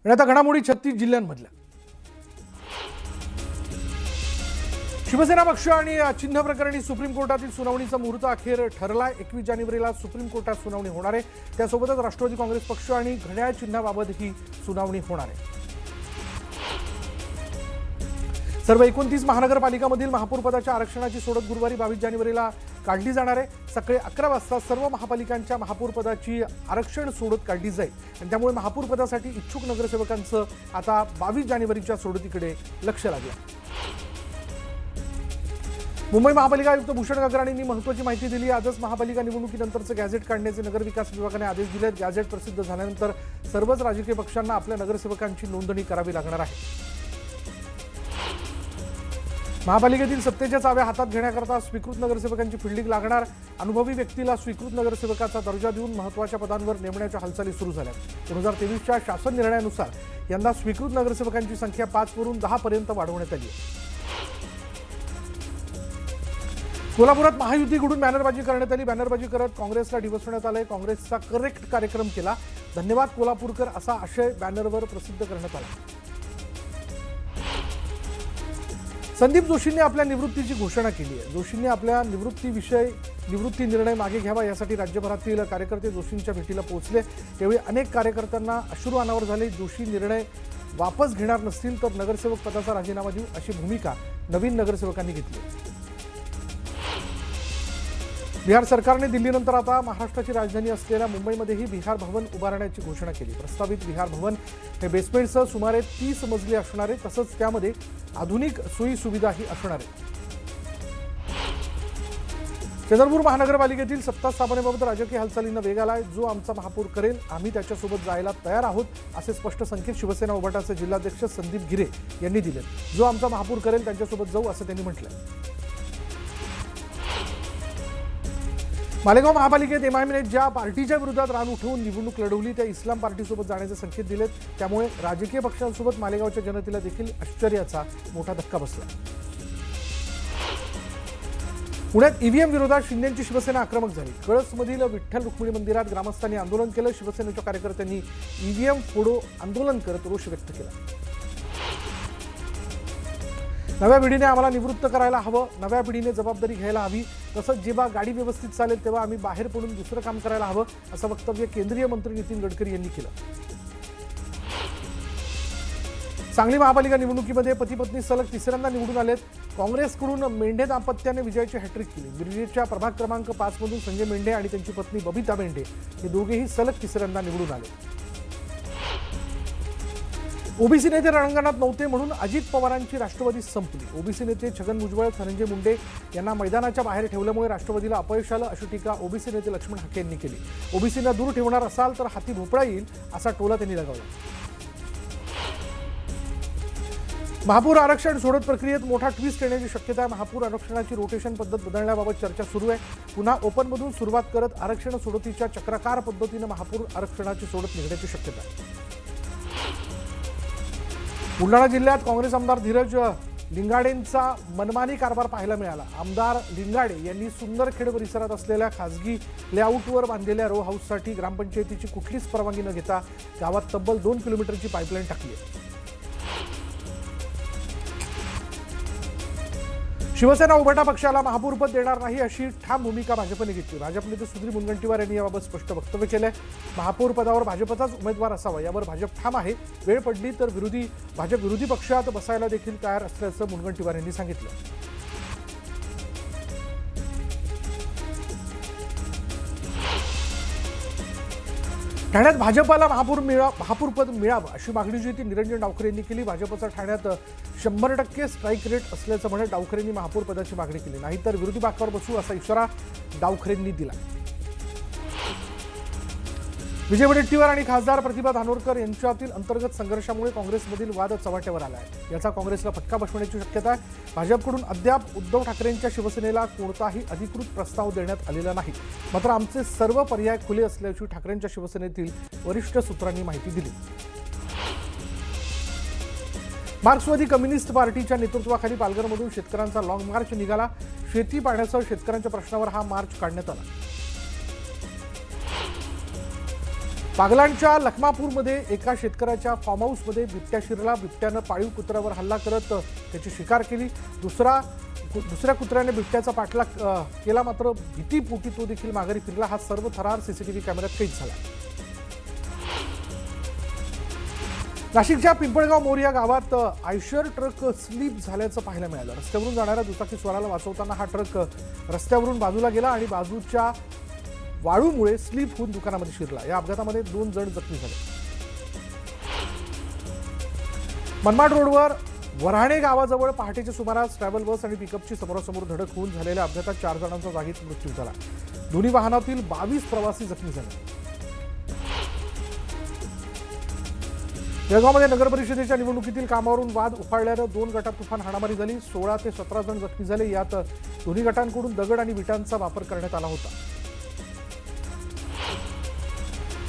आणि आता घडामोडी 36 जिल्ह्यांमधल्या. शिवसेना पक्ष आणि चिन्ह प्रकरणी सुप्रीम कोर्टातील सुनावणीचा मुहूर्त अखेर ठरलाय. 21 जानेवारीला सुप्रीम कोर्टात सुनावणी होणार आहे. त्यासोबतच राष्ट्रवादी काँग्रेस पक्ष आणि घड्याळ चिन्हाबाबत ही सुनावणी होणार आहे. सर्व 29 महानगरपालिकांमधील महापौर पदाच्या आरक्षणाची सोडत गुरुवारी 22 जानेवारीला काढली जाणार आहे. सकाळी 11 वाजता सर्व महापालिकांच्या महापौर पदाची आरक्षण सोडत काढली जाईल आणि त्यामुळे महापौर पदासाठी इच्छुक नगरसेवकांचं आता 22 जानेवारीच्या सोडतीकडे लक्ष लागलं. मुंबई महापालिका आयुक्त भूषण गगराणींनी महत्त्वाची माहिती दिली. आजच महापालिका निवडणुकीनंतरचं गॅझेट काढण्याचे नगर विकास विभागाने आदेश दिलेत. गॅझेट प्रसिद्ध झाल्यानंतर सर्वच राजकीय पक्षांना आपल्या नगरसेवकांची नोंदणी करावी लागणार आहे. महापालिकेतील सत्तेच्या चाव्या हातात घेण्याकरता स्वीकृत नगरसेवकांची फिल्डिंग लागणार. अनुभवी व्यक्तीला स्वीकृत नगरसेवकाचा दर्जा देऊन महत्त्वाच्या पदांवर नेमण्याच्या हालचाली सुरू झाल्या. 2023च्या शासन निर्णयानुसार यंदा स्वीकृत नगरसेवकांची संख्या 5 वरून 10 पर्यंत वाढवण्यात आली आहे. कोल्हापुरात महायुतीकडून बॅनरबाजी करण्यात आली. बॅनरबाजी करत काँग्रेसला डिवचण्यात आलंय. काँग्रेसचा करेक्ट कार्यक्रम केला. धन्यवाद कोल्हापूरकर असा आशय बॅनरवर प्रसिद्ध करण्यात आला. संदीप जोशींनी आपल्या निवृत्तीची घोषणा केली आहे. जोशींनी आपल्या निवृत्ती निर्णय मागे घ्यावा यासाठी राज्यभरातील कार्यकर्ते जोशींच्या भेटीला पोहोचले. यावेळी अनेक कार्यकर्त्यांना अश्रू अनावर झाले. जोशी निर्णय वापस घेणार नसतील तर नगरसेवक पदाचा राजीनामा देऊ अशी भूमिका नवीन नगरसेवकांनी घेतली. बिहार सरकारने दिल्लीनंतर आता महाराष्ट्राची राजधानी असलेल्या मुंबईमध्येही बिहार भवन उभारण्याची घोषणा केली. प्रस्तावित बिहार भवन हे बेसमेंटसह सुमारे 30 मजली असणार आहे. तसंच त्यामध्ये आधुनिक सोयी सुविधाही असणार आहे. चंद्रपूर महानगरपालिकेतील सत्ता स्थापनेबाबत राजकीय हालचालींना वेग आलाय. जो आमचा महापौर करेल आम्ही त्याच्यासोबत जायला तयार आहोत असे स्पष्ट संकेत शिवसेना उभाटाचे जिल्हाध्यक्ष संदीप गिरे यांनी दिले. जो आमचा महापौर करेल त्यांच्यासोबत जाऊ असं त्यांनी म्हटलं. मालेगाव महापालिकेत एमआयएमने ज्या पार्टीच्या विरोधात रान उठवून निवडणूक लढवली त्या इस्लाम पार्टीसोबत जाण्याचे संकेत दिलेत. त्यामुळे राजकीय पक्षांसोबत मालेगावच्या जनतेला देखील आश्चर्याचा मोठा धक्का बसला. पुण्यात ईव्हीएम विरोधात शिंदेची शिवसेना आक्रमक झाली. कळसमधील विठ्ठल रुक्मिणी मंदिरात ग्रामस्थांनी आंदोलन केलं. शिवसेनेच्या कार्यकर्त्यांनी ईव्हीएम फोडो आंदोलन करत रोष व्यक्त केला. नव्या पिढीने आम्हाला निवृत्त करायला हवं. नव्या पिढीने जबाबदारी घ्यायला हवी. तसंच जेव्हा गाडी व्यवस्थित चालेल तेव्हा आम्ही बाहेर पडून दुसरं काम करायला हवं असं वक्तव्य केंद्रीय मंत्री नितीन गडकरी यांनी केलं. सांगली महापालिका निवडणुकीमध्ये पती पत्नी सलग तिसऱ्यांदा निवडून आलेत. काँग्रेसकडून मेंढे दाम्पत्याने विजयाची हॅट्रिक केली. मिरजेच्या प्रभाग क्रमांक 5 मधून संजय मेंढे आणि त्यांची पत्नी बबिता मेंढे हे दोघेही सलग तिसऱ्यांदा निवडून आले. ओबीसी नेते रणांगणात नव्हते म्हणून अजित पवारांची राष्ट्रवादी संपली. ओबीसी नेते छगन भुजबळ, धनंजय मुंडे यांना मैदानाच्या बाहेर ठेवल्यामुळे राष्ट्रवादीला अपयश आलं अशी टीका ओबीसी नेते लक्ष्मण हाके यांनी केली. ओबीसींना दूर ठेवणार असाल तर हाती भोपळा येईल असा टोला त्यांनी लगावला. महापौर आरक्षण सोडत प्रक्रियेत मोठा ट्विस्ट येण्याची शक्यता आहे. महापौर आरक्षणाची रोटेशन पद्धत बदलण्याबाबत चर्चा सुरू आहे. पुन्हा ओपनमधून सुरुवात करत आरक्षण सोडतीच्या चक्राकार पद्धतीनं महापौर आरक्षणाची सोडत निघण्याची शक्यता आहे. बुलढाणा जिल्ह्यात काँग्रेस आमदार धीरज लिंगाडेंचा मनमानी कारभार पाहायला मिळाला. आमदार लिंगाडे यांनी सुंदरखेड परिसरात असलेल्या खासगी लेआउटवर बांधलेल्या रो हाऊससाठी ग्रामपंचायतीची कुठलीच परवानगी न घेता गावात तब्बल 2 किलोमीटरची पाईपलाईन टाकली आहे. शिवसेना उभाटा पक्षाला महापौरपद देणार नाही अशी ठाम भूमिका भाजपने घेतली. भाजप नेते सुधीर मुनगंटीवार यांनी याबाबत स्पष्ट वक्तव्य केलंय. महापौर पदावर भाजपचाच उमेदवार असावा यावर भाजप ठाम आहे. वेळ पडली तर भाजप विरोधी पक्षात बसायला देखील तयार असल्याचं मुनगंटीवार यांनी सांगितलं. ठाण्यात भाजपाला महापौरपद मिळावं अशी मागणी जी ती निरंजन डावखरे यांनी केली. भाजपचा ठाण्यात 100% स्ट्राईक रेट असल्याचं म्हणत डावखरेंनी महापौर पदाची मागणी केली. नाहीतर विरोधी बाकावर बसू असा इशारा डावखरेंनी दिला. विजय वडेट्टीवार आणि खासदार प्रतिभा धानोरकर यांच्यातील अंतर्गत संघर्षामुळे काँग्रेसमधील वाद चव्हाट्यावर आला आहे. याचा काँग्रेसला फटका बसण्याची शक्यता आहे. भाजपकडून अद्याप उद्धव ठाकरेंच्या शिवसेनेला कोणताही अधिकृत प्रस्ताव देण्यात आलेला नाही. मात्र आमचे सर्व पर्याय खुले असल्याची ठाकरेंच्या शिवसेनेतील वरिष्ठ सूत्रांनी माहिती दिली. मार्क्सवादी कम्युनिस्ट पार्टीच्या नेतृत्वाखाली पालघरमधून शेतकऱ्यांचा लॉंग मार्च निघाला. शेती पाण्यासह शेतकऱ्यांच्या प्रश्नावर हा मार्च काढण्यात आला. बागलाणच्या लखमापूरमध्ये एका शेतकऱ्याच्या फार्म हाऊसमध्ये बिबट्या शिरला. बिबट्यानं पाळीव कुत्र्यावर हल्ला करत त्याची शिकार केली. दुसऱ्या कुत्र्याने बिबट्याचा पाठलाग केला, मात्र भीतीपोटी तो देखील माघारी फिरला. हा सर्व थरार सीसीटीव्ही कॅमेऱ्यात कैद झाला. नाशिकच्या पिंपळगाव मोर या गावात आयशर ट्रक स्लिप झाल्याचं पाहायला मिळालं. रस्त्यावरून जाणाऱ्या दुचाकी स्वाराला वाचवताना हा ट्रक रस्त्यावरून बाजूला गेला आणि बाजूच्या वाळूमुळे स्लिप होऊन दुकानामध्ये शिरला. या अपघातामध्ये 2 जण जखमी झाले. मनमाड रोडवर वऱ्हाणे गावाजवळ पहाटेच्या सुमारास ट्रॅव्हल बस आणि पिकअपची समोरासमोर धडक होऊन झालेल्या अपघातात 4 जणांचा जागीच मृत्यू झाला. दोन्ही वाहनातील 22 प्रवासी जखमी झाले. जळगावमध्ये नगर परिषदेच्या निवडणुकीतील कामावरून वाद उफाळल्यानं 2 गटात तुफान हाणामारी झाली. 16 ते 17 जण जखमी झाले. यात दोन्ही गटांकडून दगड आणि विटांचा वापर करण्यात आला होता.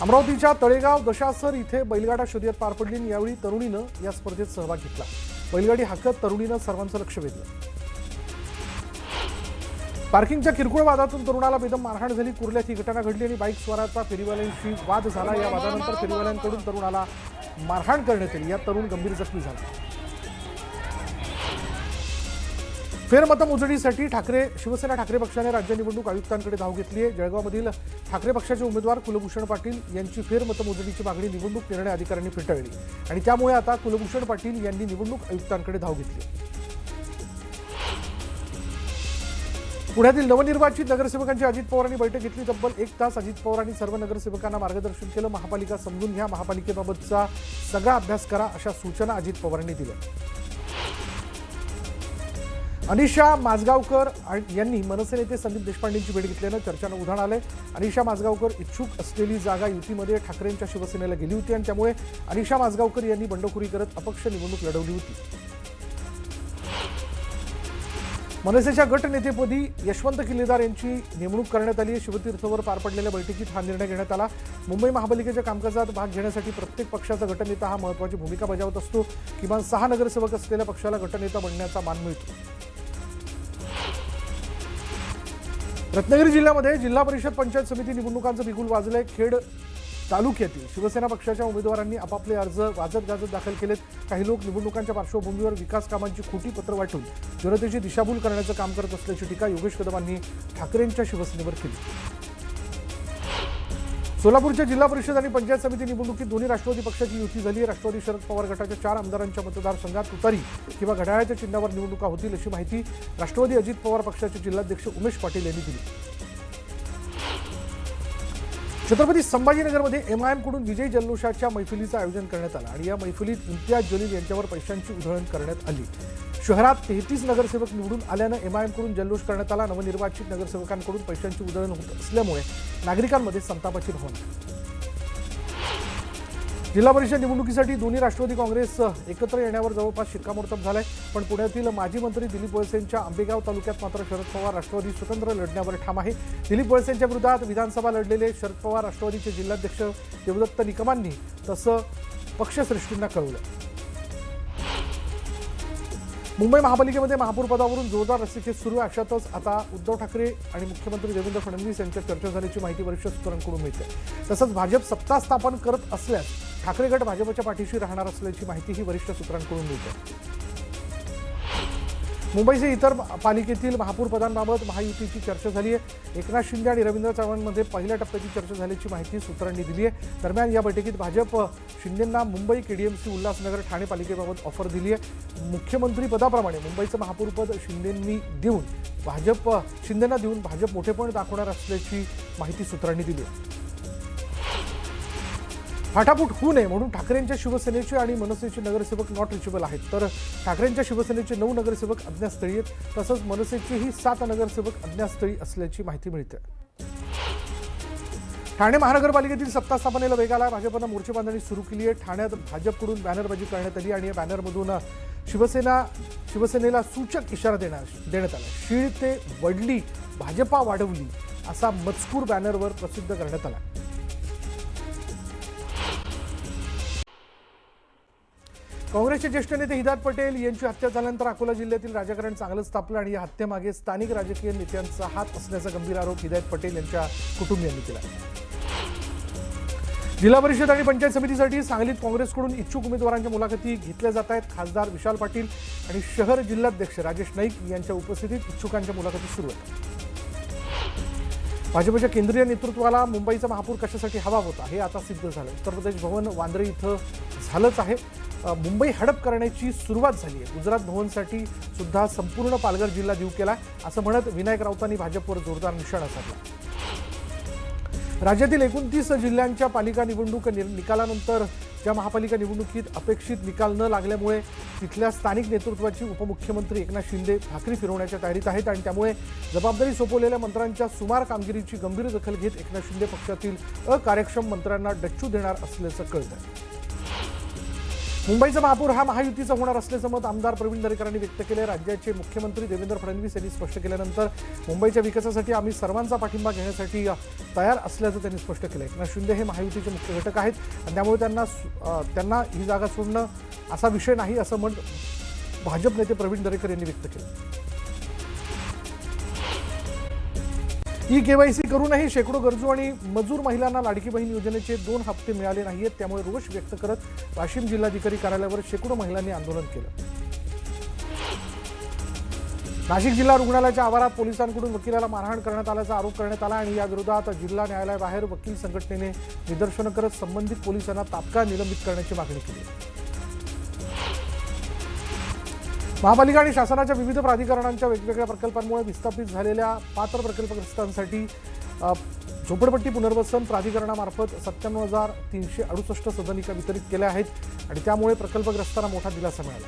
अमरावतीच्या तळेगाव दशासर इथे बैलगाडा शर्यत पार पडली. यावेळी तरुणीनं या स्पर्धेत सहभाग घेतला. बैलगाडी हाकत तरुणीनं सर्वांचं लक्ष वेधलं. पार्किंगच्या किरकोळ वादातून तरुणाला बेदम मारहाण झाली. कुर्ल्यात ही घटना घडली आणि बाईक स्वाराचा फेरीवाल्यांशी वाद झाला. या वादानंतर फेरीवाल्यांकडून तरुणाला मारहाण करण्यात आली. यात तरुण गंभीर जखमी झाला. फेरमतमोजणीसाठी शिवसेना ठाकरे पक्षाने राज्य निवडणूक आयुक्तांकडे धाव घेतली आहे. जळगावमधील ठाकरे पक्षाचे उमेदवार कुलभूषण पाटील यांची फेरमतमोजणीची मागणी निवडणूक निर्णय अधिकाऱ्यांनी फेटाळली आणि त्यामुळे आता कुलभूषण पाटील यांनी निवडणूक आयुक्तांकडे धाव घेतली. पुण्यातील नवनिर्वाचित नगरसेवकांची अजित पवारांनी बैठक घेतली. तब्बल 1 तास अजित पवारांनी सर्व नगरसेवकांना मार्गदर्शन केलं. महापालिका समजून घ्या, महापालिकेबाबतचा सगळा अभ्यास करा, अशा सूचना अजित पवारांनी दिल्या. अनिशा माजगावकर यांनी मनसे नेते संदीप देशपांडेंची भेट घेतल्यानं चर्चांना उधाण आलंय. अनिशा माजगावकर इच्छुक असलेली जागा युतीमध्ये ठाकरेंच्या शिवसेनेला गेली होती आणि त्यामुळे अनिशा माजगावकर यांनी बंडखोरी करत अपक्ष निवडणूक लढवली होती. मनसेच्या गटनेतेपदी यशवंत किल्लेदार यांची नेमणूक करण्यात आली आहे. शिवतीर्थवर पार पडलेल्या बैठकीत हा निर्णय घेण्यात आला. मुंबई महापालिकेच्या कामकाजात भाग घेण्यासाठी प्रत्येक पक्षाचा गटनेता हा महत्त्वाची भूमिका बजावत असतो. किमान 6 नगरसेवक असलेल्या पक्षाला गटनेता बनण्याचा मान मिळतो. रत्नागिरी जिल्ह्यामध्ये जिल्हा परिषद पंचायत समिती निवडणुकांचं बिगुल वाजलंय. खेड तालुक्यातील शिवसेना पक्षाच्या उमेदवारांनी आपापले अर्ज वाजत गाजत दाखल केलेत. काही लोक निवडणुकांच्या पार्श्वभूमीवर विकास कामांची खोटी पत्र वाटून जनतेची दिशाभूल करण्याचं काम करत असल्याची टीका योगेश कदमांनी ठाकरेंच्या शिवसेनेवर केली. सोलापूरच्या जिल्हा परिषद आणि पंचायत समिती निवडणुकीत दोन्ही राष्ट्रवादी पक्षाची युती झाली आहे. राष्ट्रवादी शरद पवार गटाच्या 4 आमदारांच्या मतदारसंघात तुतारी किंवा घड्याळाच्या चिन्हावर निवडणुका होतील अशी माहिती राष्ट्रवादी अजित पवार पक्षाचे जिल्हाध्यक्ष उमेश पाटील यांनी दिली. छत्रपती संभाजीनगरमध्ये MIM कडून विजय जल्लोषाच्या मैफिलीचं आयोजन करण्यात आलं आणि या मैफिलीत इम्तियाज जलील यांच्यावर पैशांची उधळण करण्यात आली. शहरात 33 नगरसेवक निवडून आल्यानं MIM कडून जल्लोष करण्यात आला. नवनिर्वाचित नगरसेवकांकडून पैशांची उधळण होत असल्यामुळे नागरिकांमध्ये संतापाची भावना. जिल्हा परिषद निवडणुकीसाठी दोन्ही राष्ट्रवादी काँग्रेस एकत्र येण्यावर जवळपास शिक्कामोर्तब झालंय. पण पुण्यातील माजी मंत्री दिलीप वळसेंच्या आंबेगाव तालुक्यात मात्र शरद पवार राष्ट्रवादी स्वतंत्र लढण्यावर ठाम आहे. दिलीप वळसेंच्या विरोधात विधानसभा लढलेले शरद पवार राष्ट्रवादीचे जिल्हाध्यक्ष देवदत्त निकमांनी तसं पक्षश्रेष्ठींना कळवलं. मुंबई महापालिकेमध्ये महापौर पदावरून जोरदार रस्सीखेच सुरू आहे. अशातच आता उद्धव ठाकरे आणि मुख्यमंत्री देवेंद्र फडणवीस यांच्यात चर्चा झाल्याची माहिती वरिष्ठ सूत्रांकडून मिळते. तसंच भाजप सत्ता स्थापन करत असल्यास ठाकरे गट भाजपच्या पाठीशी राहणार असल्याची माहितीही वरिष्ठ सूत्रांकडून मिळते. मुंबईचे इतर पालिकेतील महापौर पदांबाबत महायुतीची चर्चा झाली आहे. एकनाथ शिंदे आणि रवींद्र चव्हाणांमध्ये पहिल्या टप्प्याची चर्चा झाल्याची माहिती सूत्रांनी दिली आहे. दरम्यान या बैठकीत भाजप शिंदेंना मुंबई, KDMC, उल्हासनगर, ठाणे पालिकेबाबत ऑफर दिली आहे. मुख्यमंत्री पदाप्रमाणे मुंबईचं महापौरपद शिंदेंना देऊन भाजप मोठेपण दाखवणार असल्याची माहिती सूत्रांनी दिली आहे. फाटाफूट होऊ नये म्हणून ठाकरेंच्या शिवसेनेचे आणि मनसेचे नगरसेवक नॉट रिचेबल आहेत, तर ठाकरेंच्या शिवसेनेचे 9 नगरसेवक अज्ञातस्थळी आहेत. तसंच मनसेचेही 7 नगरसेवक अज्ञातस्थळी असल्याची माहिती मिळते. ठाणे महानगरपालिकेतील सत्ता स्थापनेला वेग आला. भाजपनं मोर्चे बांधणी सुरू केली आहे. ठाण्यात भाजपकडून बॅनरबाजी करण्यात आली आणि या बॅनरमधून शिवसेनेला सूचक इशारा देण्यात आला. शीळ ते वडली, भाजपा वाढवली असा मजकूर बॅनरवर प्रसिद्ध करण्यात आला. काँग्रेसचे ज्येष्ठ नेते हिदायत पटेल यांची हत्या झाल्यानंतर अकोला जिल्ह्यातील राजकारण चांगलंच तापलं आणि या हत्येमागे स्थानिक राजकीय नेत्यांचा हात असल्याचा गंभीर आरोप हिदायत पटेल यांच्या कुटुंबियांनी केला. जिल्हा परिषद आणि पंचायत समितीसाठी सांगलीत काँग्रेसकडून इच्छुक उमेदवारांच्या मुलाखती घेतल्या जात आहेत। खासदार विशाल पाटील आणि शहर जिल्हाध्यक्ष राजेश नाईक यांच्या उपस्थितीत इच्छुकांच्या मुलाखती सुरू आहेत। भाजपच्या केंद्रीय नेतृत्वाला मुंबईचा महापूर कशासाठी हवा होता हे आता सिद्ध झालं। उत्तर प्रदेश भवन वांद्रे इथं झालंच आहे। मुंबई हडप करण्याची सुरुवात झाली आहे। गुजरात भवनसाठी सुद्धा संपूर्ण पालघर जिल्हा देऊ केला असं म्हणत विनायक राऊतांनी भाजपवर जोरदार निशाणा साधला। राज्यातील 29 जिल्ह्यांच्या पालिका निवडणूक निकालानंतर ज्या महापालिका निवडणुकीत अपेक्षित निकाल न लागल्यामुळे तिथल्या स्थानिक नेतृत्वाची उपमुख्यमंत्री एकनाथ शिंदे भाकरी फिरवण्याच्या तयारीत आहेत आणि त्यामुळे जबाबदारी सोपवलेल्या मंत्र्यांच्या सुमार कामगिरीची गंभीर दखल घेत एकनाथ शिंदे पक्षातील अकार्यक्षम मंत्र्यांना डच्चू देणार असल्याचं कळतंय। मुंबईचा महापूर हा महायुतीचा होणार असल्याचं मत आमदार प्रवीण दरेकरांनी व्यक्त केले। राज्याचे मुख्यमंत्री देवेंद्र फडणवीस यांनी स्पष्ट केल्यानंतर मुंबईच्या विकासासाठी आम्ही सर्वांचा पाठिंबा घेण्यासाठी तयार असल्याचं त्यांनी स्पष्ट केलं। एकनाथ शिंदे हे महायुतीचे मुख्य घटक आहेत आणि त्यामुळे त्यांना ही जागा सोडणं असा विषय नाही असं मत भाजप नेते प्रवीण दरेकर यांनी व्यक्त केलं। ई-केवायसी करूनही शेकडो गरजू आणि मजूर महिलांना लाडकी बहीण योजनेचे 2 हप्ते मिळाले नाहीत, त्यामुळे रोष व्यक्त करत वाशिम जिल्हाधिकारी कार्यालयावर शेकडो महिलांनी आंदोलन केलं। नाशिक जिल्हा रुग्णालयाच्या आवारात पोलिसांकडून वकिलाला मारहाण करण्यात आल्याचा आरोप करण्यात आला आणि या विरोधात जिल्हा न्यायालयाबाहेर वकील संघटनेने निदर्शनं करत संबंधित पोलिसांना तात्काळ निलंबित करण्याची मागणी केली। महापालिका आणि शासनाच्या विविध प्राधिकरणांच्या वेगवेगळ्या प्रकल्पांमुळे विस्थापित झालेल्या पात्र प्रकल्पग्रस्तांसाठी झोपडपट्टी पुनर्वसन प्राधिकरणामार्फत 97,368 सदनिका वितरित केल्या आहेत आणि त्यामुळे प्रकल्पग्रस्तांना मोठा दिलासा मिळाला।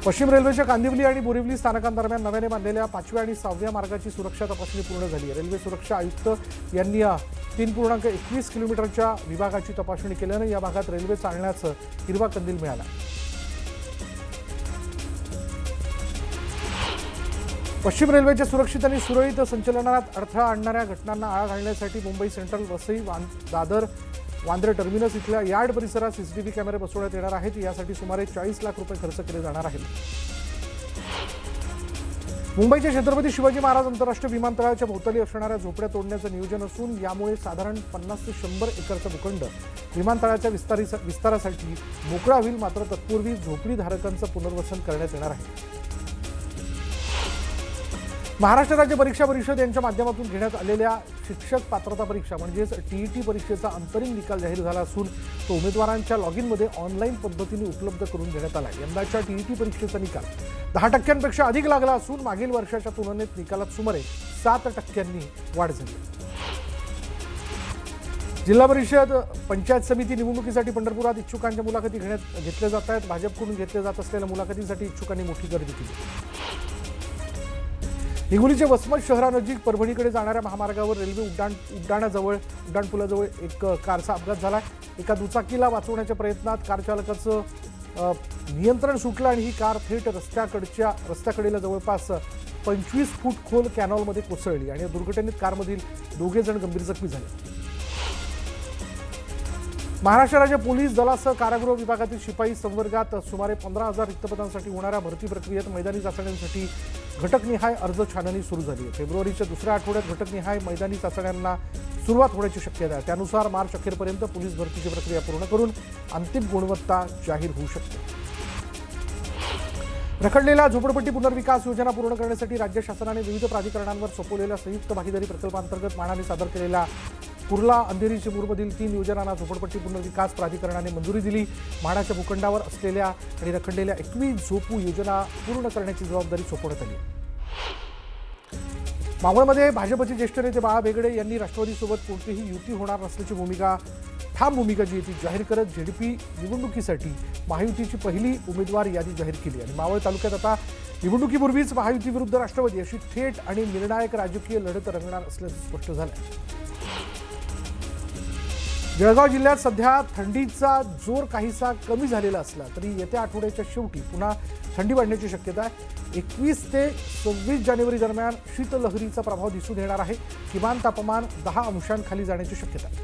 पश्चिम रेल्वेच्या कांदिवली आणि बोरिवली स्थानकांदरम्यान नव्याने बांधलेल्या 5व्या आणि 6व्या मार्गाची सुरक्षा तपासणी पूर्ण झाली आहे। रेल्वे सुरक्षा आयुक्त यांनी 3.21 किलोमीटरच्या विभागाची तपासणी केल्यानं या भागात रेल्वे चालण्याचं हिरवा कंदील मिळाला। पश्चिम रेल्वेच्या सुरक्षित आणि सुरळीत संचलनात अडथळा आणणाऱ्या घटनांना आळा घालण्यासाठी मुंबई सेंट्रल वसई दादर वांद्रे टर्मिनस इथल्या यार्ड परिसरात सीसीटीव्ही कॅमेरे बसवण्यात येणार आहेत। यासाठी सुमारे 40 लाख रुपये खर्च केले जाणार आहेत। मुंबईच्या छत्रपती शिवाजी महाराज आंतरराष्ट्रीय विमानतळाच्या भोवताली असणाऱ्या झोपड्या तोडण्याचं नियोजन असून यामुळे साधारण 50 ते 100 एकरचा भूखंड विमानतळाच्या विस्तारासाठी मोकळा होईल, मात्र तत्पूर्वी झोपडीधारकांचं पुनर्वसन करण्यात येणार आहे। महाराष्ट्र राज्य परीक्षा परिषद यांच्या माध्यमातून घेण्यात आलेल्या शिक्षक पात्रता परीक्षा म्हणजेच टीईटी परीक्षेचा अंतरिम निकाल जाहीर झाला असून तो उमेदवारांच्या लॉगिनमध्ये ऑनलाईन पद्धतीने उपलब्ध करून देण्यात आला। यंदाच्या टीईटी परीक्षेचा निकाल 10% अधिक लागला असून मागील वर्षाच्या तुलनेत निकालात सुमारे 7% वाढ झाली। जिल्हा परिषद पंचायत समिती निवडणुकीसाठी पंढरपुरात इच्छुकांच्या मुलाखती घेतल्या जात आहेत। भाजपकडून घेतल्या जात असलेल्या मुलाखतीसाठी इच्छुकांनी मोठी गर्दी केली। हिंगोलीच्या वसमत शहरानजीक परभणीकडे जाणाऱ्या महामार्गावर रेल्वे उड्डाणपुलाजवळ एक कारचा अपघात झाला। एका दुचाकीला वाचवण्याच्या प्रयत्नात कार चालकाचं नियंत्रण सुटलं आणि ही कार थेट रस्त्याकडेला जवळपास 25 फूट खोल कॅनॉलमध्ये कोसळली आणि या दुर्घटनेत कारमधील 2 जण गंभीर जखमी झाले। महाराष्ट्र राज्य पोलीस दलासह कारागृह विभागातील शिपाई संवर्गात सुमारे 15,000 रिक्त पदांसाठी होणाऱ्या भरती प्रक्रियेत मैदानी चाचण्यांसाठी घटकनिहाय अर्ज छाननी सुरू झाली आहे। फेब्रुवारीच्या दुसऱ्या आठवड्यात घटकनिहाय मैदानी चाचण्यांना सुरुवात होण्याची शक्यता आहे। त्यानुसार मार्च अखेरपर्यंत पोलीस भरतीची प्रक्रिया पूर्ण करून अंतिम गुणवत्ता जाहीर होऊ शकते। रखडलेल्या झोपडपट्टी पुनर्विकास योजना पूर्ण करण्यासाठी राज्य शासनाने विविध प्राधिकरणांवर सोपवलेल्या संयुक्त भागीदारी प्रकल्पांतर्गत मानाने सादर केलेल्या कुर्ला अंधेरी चिमूरमधील 3 योजनांना झोपडपट्टी पुनर्विकास प्राधिकरणाने मंजुरी दिली। म्हाडाच्या भूखंडावर असलेल्या आणि रखडलेल्या 21 झोपू योजना पूर्ण करण्याची जबाबदारी सोपवण्यात आली। मावळमध्ये भाजपचे ज्येष्ठ नेते बाळा बेगडे यांनी राष्ट्रवादीसोबत कोणतीही युती होणार नसल्याची ठाम भूमिका जी ती जाहीर करत जेडीपी निवडणुकीसाठी महायुतीची पहिली उमेदवार यादी जाहीर केली आणि मावळ तालुक्यात आता निवडणुकीपूर्वीच महायुती विरुद्ध राष्ट्रवादी अशी थेट आणि निर्णायक राजकीय लढत रंगणार असल्याचं स्पष्ट झालं। जळगाव जिल्ह्यात सध्या थंडीचा जोर काहीसा कमी झालेला असला तरी येत्या आठवड्याच्या शेवटी पुन्हा थंडी वाढण्याची शक्यता आहे। 21 ते 26 जानेवारी दरम्यान शीतलहरीचा प्रभाव दिसून येणार आहे। किमान तापमान 10 अंशांखाली जाण्याची शक्यता आहे।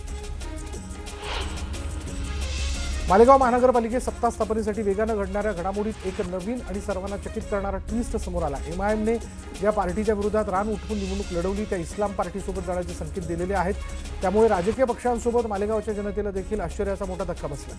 मालेगाव महानगरपालिकेत सत्ता स्थापनेसाठी वेगानं घडणाऱ्या घडामोडीत एक नवीन आणि सर्वांना चकित करणारा ट्विस्ट समोर आला. एमआयएमने ज्या पार्टीच्या विरोधात रान उठवून निवडणूक लढवली त्या इस्लाम पार्टीसोबत जाण्याचे संकेत दिलेले आहेत. त्यामुळे राजकीय पक्षांसोबत मालेगावच्या जनतेला देखील आश्चर्याचा मोठा धक्का बसला.